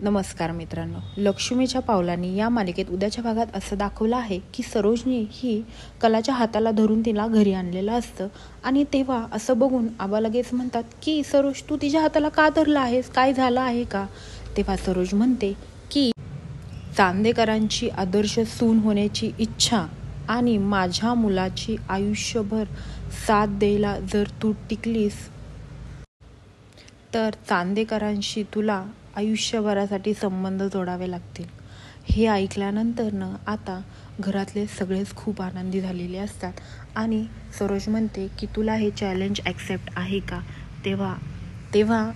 नमस्कार मित्रांनो, लक्ष्मीच्या पावलांनी या मालिकेत उद्याच्या भागात असं दाखवलं आहे की सरोजनी ही कलाच्या हाताला धरून तिला घरी आणलेलं असतं आणि तेव्हा असं बघून आबा लगेच म्हणतात की सरोज, तू तिच्या हाताला का धरला आहेस, काय झालं आहे का? तेव्हा सरोज म्हणते की चांदेकरांची आदर्श सून होण्याची इच्छा आणि माझ्या मुलाची आयुष्यभर साथ द्यायला जर तू टिकलीस तर चांदेकरांशी तुला आयुष्यभरासाठी संबंध जोडावे लागतील. हे ऐकल्यानंतर आता घरातले सगळेच खूप आनंदी झालेले असतात आणि सरोज म्हणते की तुला हे चॅलेंज ॲक्सेप्ट आहे का? तेव्हा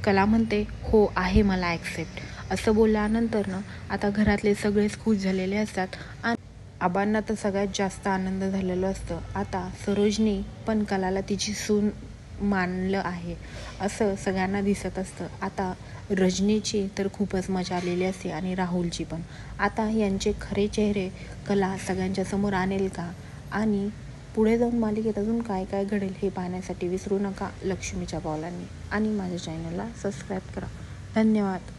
कला म्हणते हो आहे, मला ॲक्सेप्ट. असं बोलल्यानंतर आता घरातले सगळेच खुश झालेले असतात आणि आबांना तर सगळ्यात जास्त आनंद झालेलं असतं. आता सरोजनी पण कलाला तिची सून मानलं आहे असं सगळ्यांना दिसत असतं. आता रजनीची तर खूपच मजा आलेली असते आणि राहुलची पण. आता यांचे खरे चेहरे कला सगळ्यांच्या समोर आणेल का? आणि पुढे जाऊन मालिकेत अजून काय काय घडेल हे पाहण्यासाठी विसरू नका लक्ष्मीच्या पावलांनी आणि माझ्या चॅनलला सबस्क्राईब करा. धन्यवाद.